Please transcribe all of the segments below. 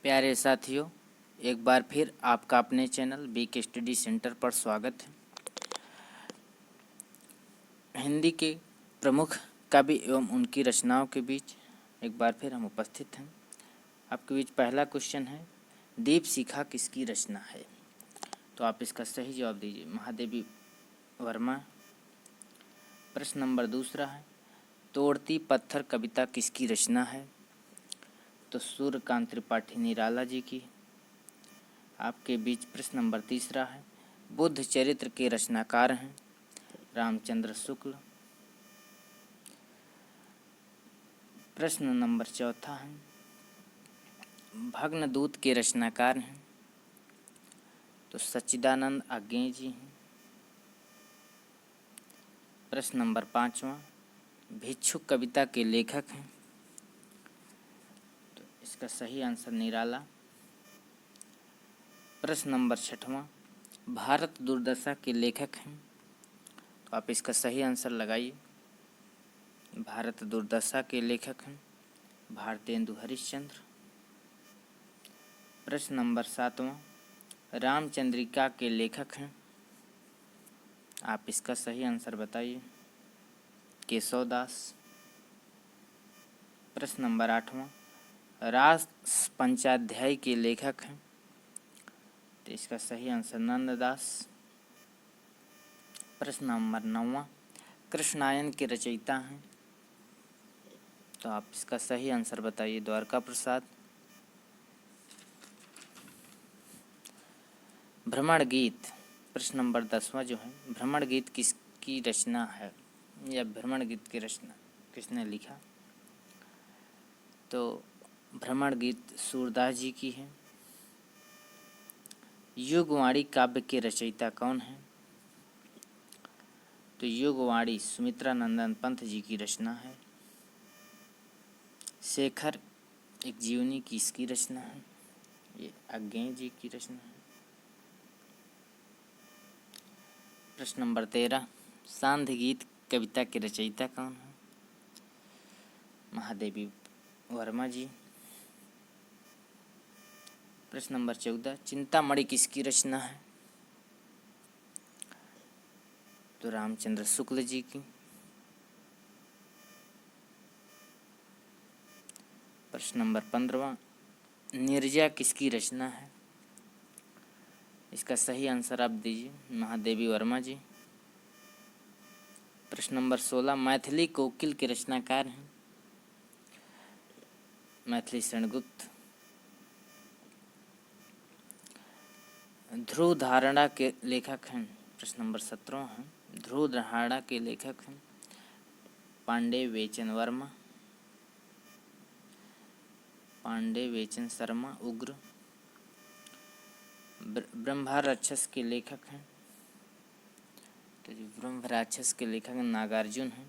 प्यारे साथियों, एक बार फिर आपका अपने चैनल बीके स्टडी सेंटर पर स्वागत है। हिंदी के प्रमुख कवि एवं उनकी रचनाओं के बीच एक बार फिर हम उपस्थित हैं। आपके बीच पहला क्वेश्चन है, दीप शिखा किसकी रचना है? तो आप इसका सही जवाब दीजिए, महादेवी वर्मा। प्रश्न नंबर दूसरा है, तोड़ती पत्थर कविता किसकी रचना है? तो सूर्यकांत त्रिपाठी निराला जी की। आपके बीच प्रश्न नंबर तीसरा है, बुद्ध चरित्र के रचनाकार हैं रामचंद्र शुक्ल। प्रश्न नंबर चौथा है, भग्नदूत के रचनाकार हैं तो सच्चिदानंद आज्ञे जी हैं। प्रश्न नंबर पाँचवा, भिक्षुक कविता के लेखक हैं तो इसका सही आंसर निराला। प्रश्न नंबर छठवां, भारत दुर्दशा के लेखक हैं तो आप इसका सही आंसर लगाइए। भारत दुर्दशा के लेखक हैं भारतेंदु हरिश्चंद्र। प्रश्न नंबर सातवां, रामचंद्रिका के लेखक हैं, आप इसका सही आंसर बताइए। केशव दास। प्रश्न नंबर आठवां, रास पंचाध्याय के लेखक हैं तो इसका सही आंसर नंददास। प्रश्न नंबर नौवां, कृष्णायन के रचयिता हैं तो आप इसका सही आंसर बताइए, द्वारका प्रसाद। भ्रमण गीत, प्रश्न नंबर 10वां जो है, भ्रमण गीत किसकी रचना है या भ्रमण गीत की रचना किसने लिखा? तो भ्रमण गीत सूरदास जी की है। युगवाणी काव्य के रचयिता कौन है? तो युगवाणी सुमित्रा नंदन पंत जी की रचना है। शेखर एक जीवनी की इसकी रचना है, ये आज्ञे जी की रचना है। प्रश्न नंबर 13, सांध्य गीत कविता के रचयिता कौन है? महादेवी वर्मा जी। प्रश्न नंबर 14, चिंतामणि किसकी रचना है? तो रामचंद्र शुक्ल जी की। प्रश्न नंबर 15, नीरजा किसकी रचना है? इसका सही आंसर आप दीजिए, महादेवी वर्मा जी। प्रश्न नंबर 16, मैथिली कोकिल के रचनाकार हैं मैथिली शरणगुप्त। ध्रुव धारणा के लेखक हैं, प्रश्न नंबर 17 है, ध्रुव धारणा के लेखक हैं पांडे वेचन वर्मा, पांडे वेचन शर्मा उग्र। ब्रह्मा राक्षस के लेखक हैं तो जो ब्रह्म राक्षस के लेखक नागार्जुन हैं।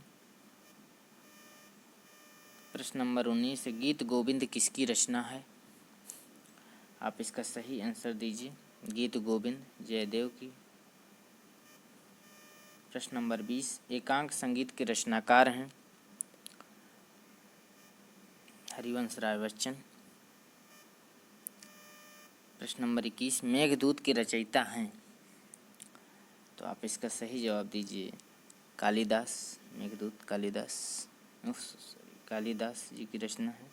प्रश्न नंबर 19, गीत गोविंद किसकी रचना है? आप इसका सही आंसर दीजिए, गीत गोविंद जयदेव की। प्रश्न नंबर 20, एकांक संगीत के रचनाकार हैं हरिवंश राय बच्चन। प्रश्न नंबर 21, मेघदूत के रचयिता हैं तो आप इसका सही जवाब दीजिए, कालिदास। मेघदूत कालिदास जी की रचना है,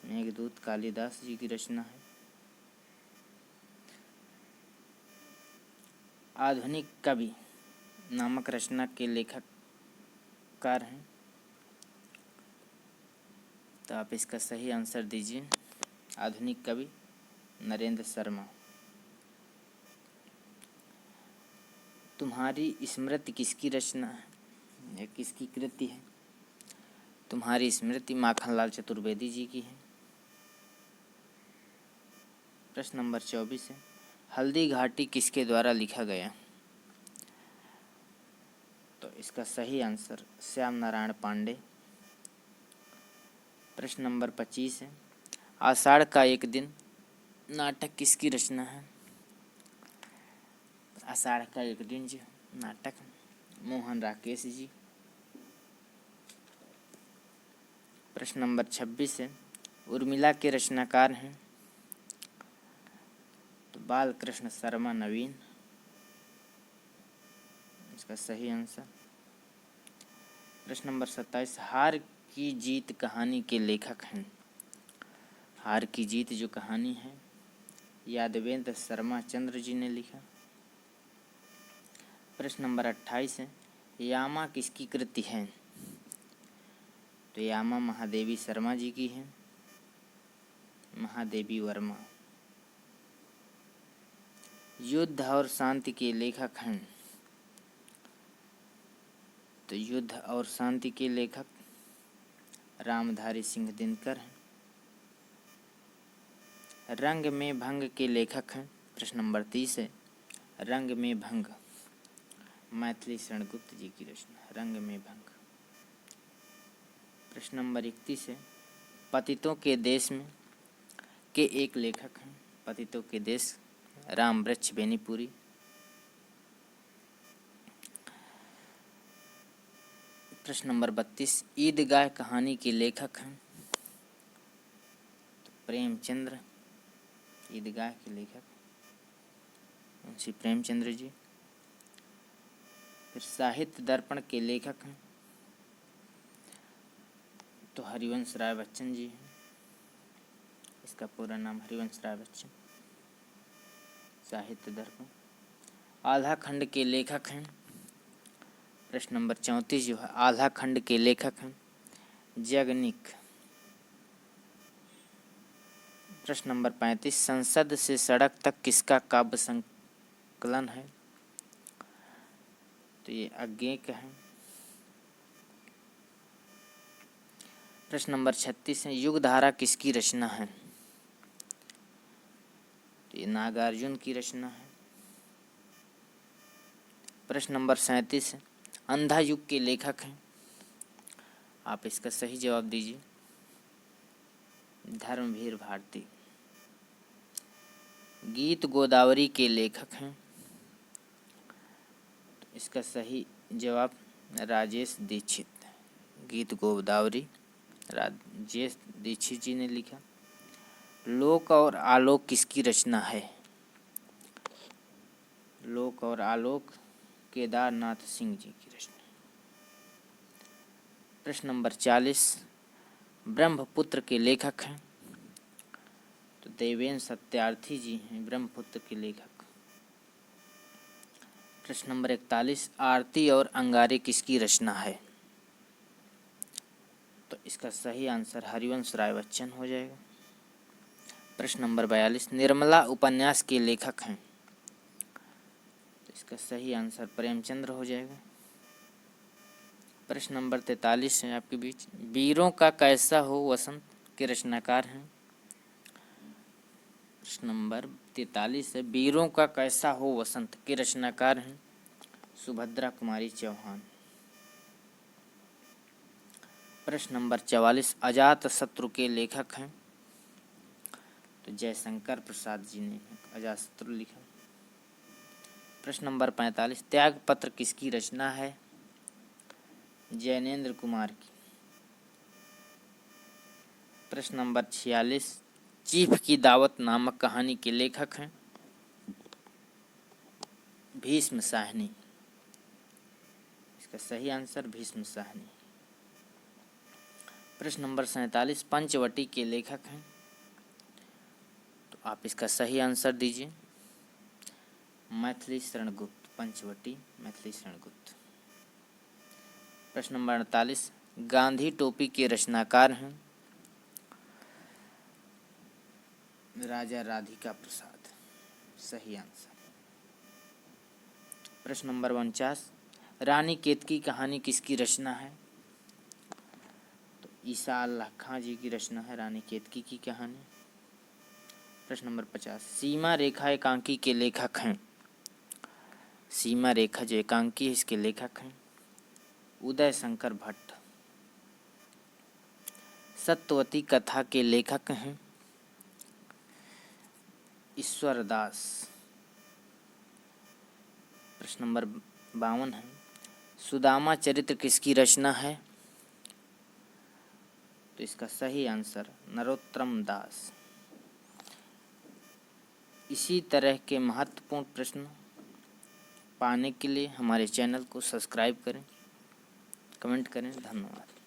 मेघदूत कालिदास जी की रचना है। आधुनिक कवि नामक रचना के लेखककार हैं तो आप इसका सही आंसर दीजिए, आधुनिक कवि नरेंद्र शर्मा। तुम्हारी स्मृति किसकी रचना है या किसकी कृति है? तुम्हारी स्मृति माखनलाल चतुर्वेदी जी की है। प्रश्न नंबर 24 है, हल्दी घाटी किसके द्वारा लिखा गया? तो इसका सही आंसर श्याम नारायण पांडे। प्रश्न नंबर 25 है, आषाढ़ का एक दिन नाटक किसकी रचना है? आषाढ़ का एक दिन जो नाटक मोहन राकेश जी। प्रश्न नंबर 26 है, उर्मिला के रचनाकार हैं बालकृष्ण शर्मा नवीन, इसका सही आंसर। प्रश्न नंबर 27, हार की जीत कहानी के लेखक हैं। हार की जीत जो कहानी है यादवेंद्र शर्मा चंद्र जी ने लिखा। प्रश्न नंबर 28 है, यामा किसकी कृति है? तो यामा महादेवी शर्मा जी की है, महादेवी वर्मा। युद्ध और शांति के लेखक हैं। तो युद्ध और शांति के लेखक रामधारी सिंह दिनकर हैं। रंग में भंग के लेखक हैं। प्रश्न नंबर 30 है, रंग में भंग मैथिली शरण गुप्त जी की रचना, रंग में भंग। प्रश्न नंबर 31 है, पतितों के देश में के एक लेखक हैं। पतितों के देश राम वृक्ष बेनीपुरी। प्रश्न नंबर 32, ईदगाह कहानी के लेखक हैं। तो प्रेमचंद्र, ईदगाह के लेखक मुंशी प्रेमचंद्र जी। फिर साहित्य दर्पण के लेखक हैं। तो हरिवंश राय बच्चन जी हैं, इसका पूरा नाम हरिवंश राय बच्चन। साहित्य दर्पण। आल्हा खंड के लेखक हैं। प्रश्न नंबर 34 जो है, आल्हा खंड के लेखक हैं जगनिक। प्रश्न नंबर 35, संसद से सड़क तक किसका काव्य संकलन है? तो ये अज्ञे का है। प्रश्न नंबर 36 है, युगधारा किसकी रचना है? तो ये नागार्जुन की रचना है। प्रश्न नंबर 37 है, अंधा युग के लेखक हैं। आप इसका सही जवाब दीजिए। धर्मवीर भारती। गीत गोदावरी के लेखक हैं। तो इसका सही जवाब राजेश दीक्षित। गीत गोदावरी राजेश दीक्षित जी ने लिखा। लोक और आलोक किसकी रचना है? लोक और आलोक केदारनाथ सिंह जी की रचना। प्रश्न नंबर 40, ब्रह्मपुत्र के लेखक हैं। तो देवेंद्र सत्यार्थी जी हैं ब्रह्मपुत्र के लेखक। प्रश्न नंबर 41, आरती और अंगारे किसकी रचना है? तो इसका सही आंसर हरिवंश राय बच्चन हो जाएगा। प्रश्न नंबर 42, निर्मला उपन्यास के लेखक हैं। तो इसका सही आंसर प्रेमचंद्र हो जाएगा। प्रश्न नंबर 43 है आपके बीच, वीरों का कैसा हो वसंत के रचनाकार हैं। प्रश्न नंबर 43 है, वीरों का कैसा हो वसंत के रचनाकार हैं सुभद्रा कुमारी चौहान। प्रश्न नंबर 44, अजात शत्रु के लेखक हैं। तो जयशंकर प्रसाद जी ने अजात शत्रु लिखा। प्रश्न नंबर 45, त्याग पत्र किसकी रचना है? जैनेन्द्र कुमार की। प्रश्न नंबर 46, चीफ की दावत नामक कहानी के लेखक हैं भीष्म साहनी। इसका सही आंसर भीष्म साहनी। प्रश्न नंबर 47, पंचवटी के लेखक हैं। तो आप इसका सही आंसर दीजिए। मैथिली शरण गुप्त, पंचवटी मैथिली शरण गुप्त। प्रश्न नंबर 48, गांधी टोपी के रचनाकार हैं राजा राधिका प्रसाद। सही आंसर। प्रश्न नंबर 49, रानी केतकी कहानी किसकी रचना है? तो ईसा अल्लाह खां जी की रचना है रानी केतकी की कहानी। प्रश्न नंबर 50, सीमा रेखा एकांकी के लेखक हैं। सीमा रेखा जो एकांकी है इसके लेखक हैं उदय शंकर भट्ट। सत्यवती कथा के लेखक हैं ईश्वर दास। प्रश्न नंबर 52 है, सुदामा चरित्र किसकी रचना है? तो इसका सही आंसर नरोत्तम दास। इसी तरह के महत्वपूर्ण प्रश्न पाने के लिए हमारे चैनल को सब्सक्राइब करें, कमेंट करें। धन्यवाद।